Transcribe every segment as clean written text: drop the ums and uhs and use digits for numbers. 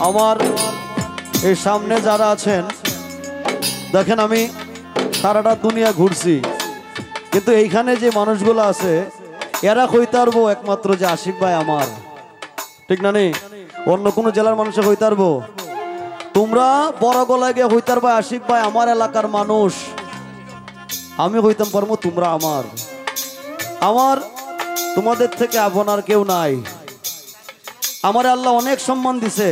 আমার এই সামনে যারা আছেন দেখেন, আমি সারাটা দুনিয়া ঘুরছি, কিন্তু এইখানে যে মানুষগুলো আছে এরা কইতে পারবো একমাত্র যে আশিক ভাই আমার, ঠিক না নেই? অন্য কোনো জেলার মানুষে কইতে পারবো? তোমরা বড় গলায় গিয়ে কইতে পারবা আশিক ভাই আমার এলাকার মানুষ, আমি কইতাম পারবো তোমরা আমার। আমার তোমাদের থেকে আপনার কেউ নাই। আমার আল্লাহ অনেক সম্মান দিছে,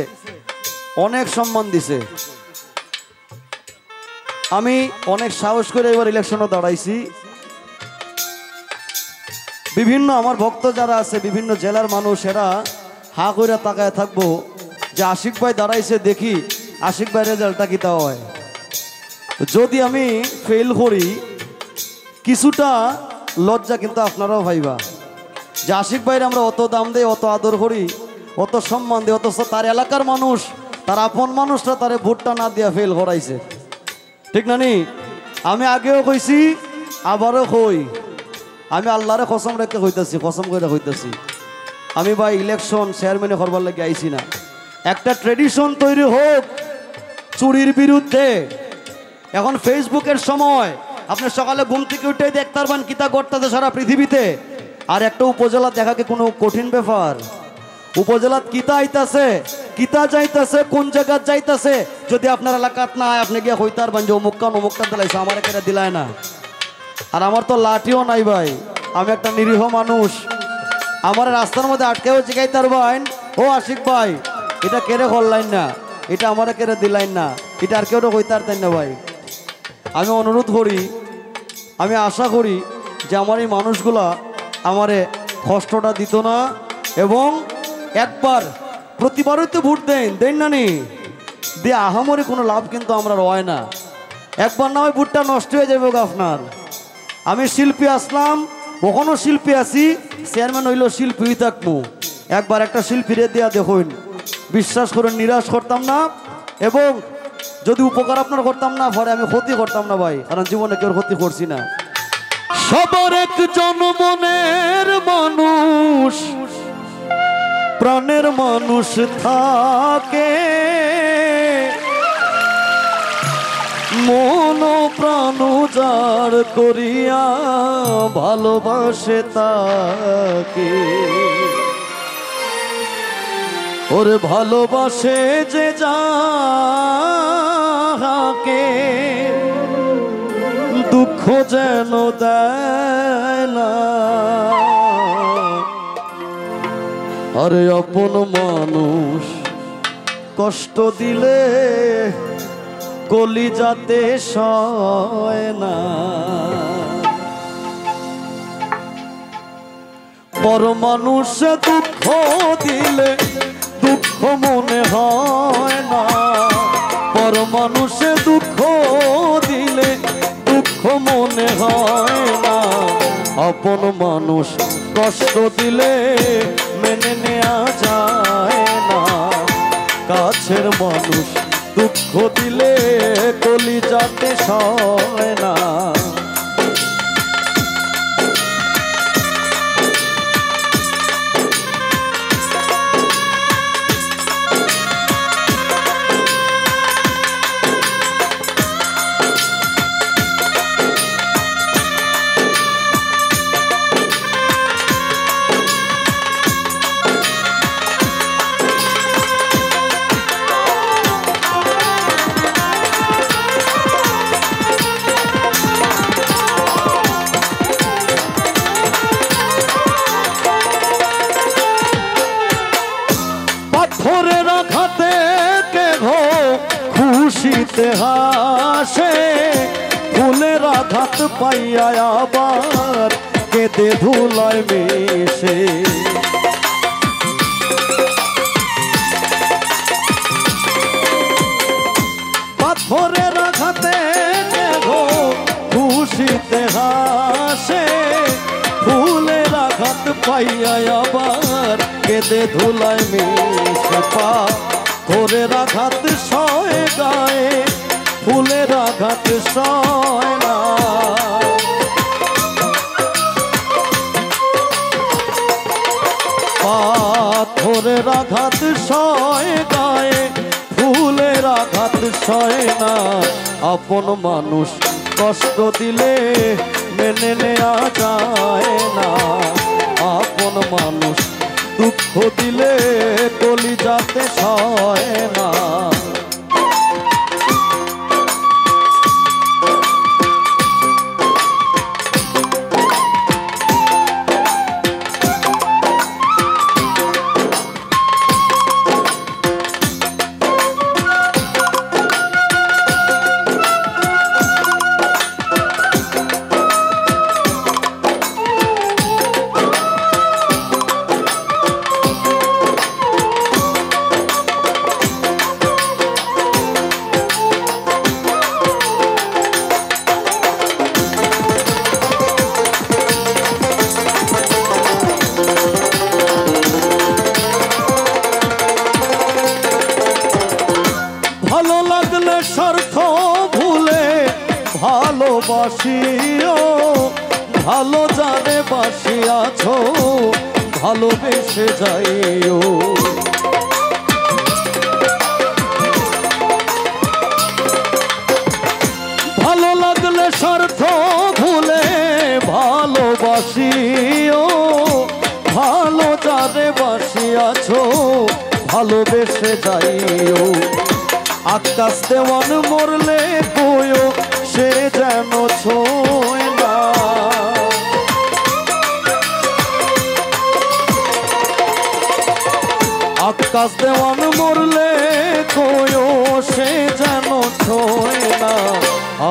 অনেক সম্মান দিছে। আমি অনেক সাহস করে এবার ইলেকশনে দাঁড়াইছি। বিভিন্ন আমার ভক্ত যারা আছে বিভিন্ন জেলার মানুষ এরা হা করে তাকায় থাকবো যে আশিক ভাই দাঁড়াইছে, দেখি আশিক ভাই রেজাল্টটা কিতা হয়। যদি আমি ফেল করি কিছুটা লজ্জা কিন্তু আপনারাও ভাইবা যে আশিক ভাইয়ের আমরা অত দাম দেই, অত আদর করি, অত সম্মান দিই, অথচ তার এলাকার মানুষ, তার আপন মানুষরা তারে ভোটটা না দিয়া ফেল করাইছে, ঠিক না নি? আমি আগেও কইছি আবারও কই, আমি আল্লাহরে কসম রেখে কইতাছি, কসম করে কইতাছি, আমি ভাই ইলেকশন চেয়ারম্যানে করবার লাগে আইছি না। একটা ট্রেডিশন তৈরি হোক চুরির বিরুদ্ধে। এখন ফেসবুকের সময়, আপনি সকালে ঘুম থেকে উঠে দেখতে পারবেন কিতা ঘটতেছে সারা পৃথিবীতে। আর একটা উপজেলা দেখাকে কোনো কঠিন ব্যাপার? উপজেলাত কিতা আইতাছে, কিতা যাইতাছে, কোন জায়গা যাইতাছে, যদি আপনার এলাকাত না হয় আপনি গিয়ে কইতে পারবেন যে অমুকটা অমুকটা দিলাইছে, আমার এখানে দিলায় না। আর আমার তো লাঠিও নাই ভাই, আমি একটা নিরীহ মানুষ। আমার রাস্তার মধ্যে আটকেও জিগাইতে পারবেন, ও আশিক ভাই এটা কেড়ে করলাইন না, এটা আমার কেড়ে দিলাইন না, এটা আর কেউ কইতে পারতেন না ভাই। আমি অনুরোধ করি, আমি আশা করি যে আমার এই মানুষগুলা আমারে কষ্টটা দিত না, এবং একবার প্রতিবারই তো ভোট দেন না নি দিয়ে আহামরি কোনো লাভ কিন্তু আমরা রয় না। একবার না হয় ভোটটা নষ্ট হয়ে যাবে আপনার। আমি শিল্পী আসলাম, কখনো শিল্পী আছি, চেয়ারম্যান হইলেও শিল্পী থাকবো। একবার একটা শিল্পীরে দিয়া দেখুন, বিশ্বাস করে নিরাশ করতাম না, এবং যদি উপকার আপনার করতাম না, পরে আমি ক্ষতি করতাম না ভাই, কারণ জীবনে কেউ ক্ষতি করছি না। সবার একজন মনের মানুষ, প্রাণের মানুষ থাকে, মন প্রাণ যার করিয়া ভালোবাসে তাকে, ওরে ভালোবাসে যে যাকে, দুঃখ যেন দেয় না। আরে আপন মানুষ কষ্ট দিলে কলিজাতে সয় না, পর মানুষ দুঃখ দিলে দুঃখ মনে হয় না, পর মানুষ দুঃখ দিলে দুঃখ মনে হয় না, আপন মানুষ কষ্ট দিলে মেনে নেওয়া যায় না, কাছের মানুষ দুঃখ দিলে কলিজাতে সয় না। পাথরের আঘাতে কেহ খুশিতে হাসে, ফুলের আঘাত পাইয়া আবার কেঁদে ধুলায় মিশে, পাথরের আঘাতে কেহ খুশিতে হাসে, ফুলের আঘাত পাইয়া আবার কেঁদে ধুলায় মিশে, পাথরের আঘাত সয় গায়ে, ফুলের আঘাত সয় না। পাথরের আঘাত সয় গায়ে, আঘাত সয় না, আপন মানুষ কষ্ট দিলে মেনে নেওয়া যায় না, আপন মানুষ দুঃখ দিলে কলিজাতে সয় না। ভালো লাগলে স্বার্থ ভুলে ভালোবাসিও, ভালো জানে বাসিয়াছ ভালোবেসে যাইও। ভালো লাগলে স্বার্থ ভুলে ভালোবাসিও, ভালো জানে বাসিয়াছ ভালোবেসে যাইও। আকাশ দেওয়ান মরলে কয়ো সে যেন ছোঁয় না, আকাশ দেওয়ান মরলে কয়ো সে যেন ছোঁয় না,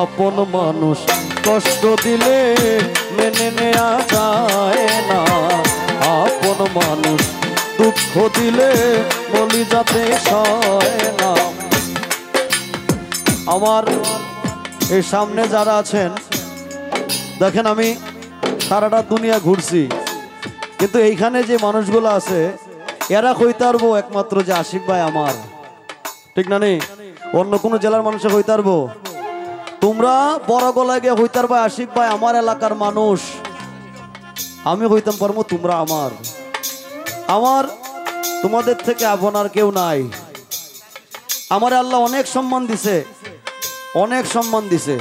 আপন মানুষ কষ্ট দিলে মেনে নেওয়া যায় না, আপন মানুষ দুঃখ দিলে কলিজাতে সয় না। আমার এই সামনে যারা আছেন দেখেন, আমি সারাটা দুনিয়া ঘুরছি, কিন্তু এইখানে যে মানুষগুলো আছে এরা কইতে পারবো একমাত্র যে আশিক ভাই আমার, ঠিক না নেই? অন্য কোনো জেলার মানুষে কইতে পারবো? তোমরা বড় গলায় গিয়ে কইতে পারবা আশিক ভাই আমার এলাকার মানুষ, আমি কইতাম পারবো তোমরা আমার, আমার তোমাদের থেকে আপন আর কেউ নাই। আমার আল্লাহ অনেক সম্মান দিছে, অনেক সম্মান দিছে।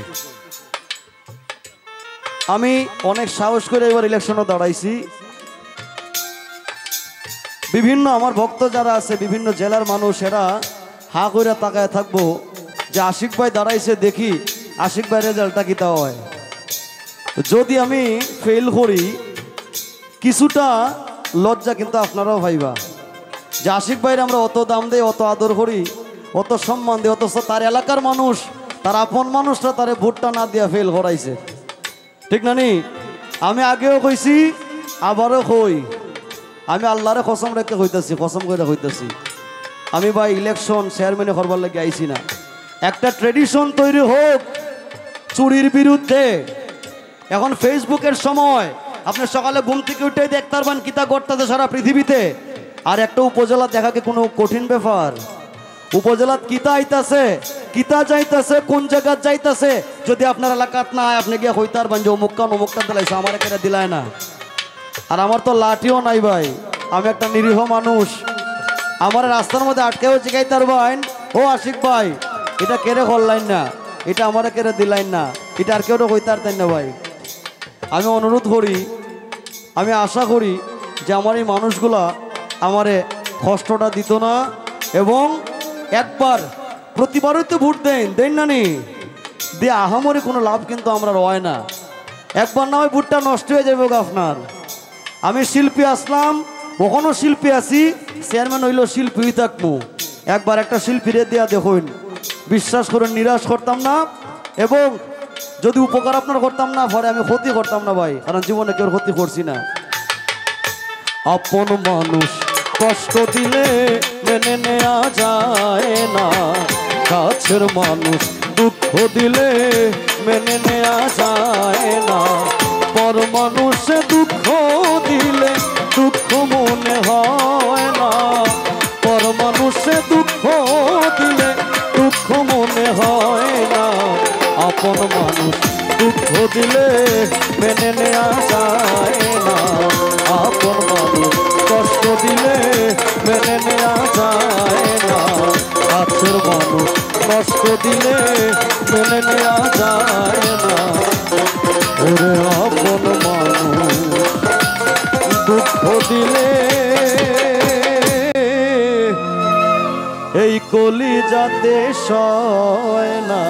আমি অনেক সাহস করে এবার ইলেকশনে দাঁড়াইছি। বিভিন্ন আমার ভক্ত যারা আছে বিভিন্ন জেলার মানুষ এরা হা করে তাকায় থাকবো যে আশিক ভাই দাঁড়াইছে, দেখি আশিক ভাই রেজাল্টটা কিতা হয়। যদি আমি ফেল করি কিছুটা লজ্জা কিন্তু আপনারাও ভাইবা যে আশিক ভাইয়ের আমরা অত দাম দেই, অত আদর করি, অত সম্মান দিই, অথচ তার এলাকার মানুষ তার আপন মানুষরা তারে ভোটটা না দিয়া ফেল করাইছে, ঠিক না নি? আমি আগেও কইছি আবারও কই, আমি আল্লাহরে কসম রেখে কইতাছি, কসম করে কইতাছি, আমি ভাই ইলেকশন চেয়ারম্যানে করবার লাগে আইছি না। একটা ট্রেডিশন তৈরি হোক চুরির বিরুদ্ধে। এখন ফেসবুকের সময় আপনি সকালে ঘুম থেকে উঠে দেখতে পারবেন কিতা ঘটতেছে সারা পৃথিবীতে, আর একটা উপজেলা দেখা কি কোনো কঠিন ব্যাপার? উপজেলা কিতা আইতাছে, কিতা যাইতাছে, কোন জায়গা যাইতাছে, যদি আপনার এলাকাত না হয় আপনি গিয়ে হইতে পারবেন যে অমুকটা অমুকটা দিলাইছে, আমার এখানে দিলায় না। আর আমার তো লাঠিও নাই ভাই, আমি একটা নিরীহ মানুষ, আমার রাস্তার মধ্যে আটকেও জিগাইতে পারবেন ও আশিক ভাই এটা কেড়ে করলাইন না, এটা আমার কেড়ে দিলাইন না, এটা আর কেউ কইতে পারতেন না ভাই। আমি অনুরোধ করি, আমি আশা করি যে আমার এই মানুষগুলা আমারে কষ্টটা দিত না, এবং একবার প্রতিবারই তো ভোট দেন না নি দিয়ে আহামরি কোনো লাভ কিন্তু আমরা রয় না। একবার না হয় ভোটটা নষ্ট হয়ে যাবে আপনার। আমি শিল্পী আসলাম, কখনো শিল্পী আছি, চেয়ারম্যান হইলেও শিল্পী থাকবো। একবার একটা শিল্পীরে দিয়া দেখুন, বিশ্বাস করে নিরাশ করতাম না, এবং যদি উপকার আপনার করতাম না পরে আমি ক্ষতি করতাম না ভাই, কারণ জীবনে কেউ ক্ষতি করছি না। আপন মানুষ কষ্ট দিলে মেনে নেওয়া যায় না, কাছের মানুষ দুঃখ দিলে মেনে নেওয়া যায় না, পর মানুষে দুঃখ দিলে দুঃখ মনে হয় না, পর মানুষে দুঃখ দিলে দুঃখ মনে হয় না, আপন মানুষ দুঃখ দিলে মেনে নেওয়া যায় না, আপন মানুষ কষ্ট দিলে মেনে নেওয়া যায় না, কাছের মানুষ কষ্ট দিলে মেনে নেওয়া যায় না, ওরে আপন মানুষ দুঃখ দিলে এই কলিজাতে সয় না।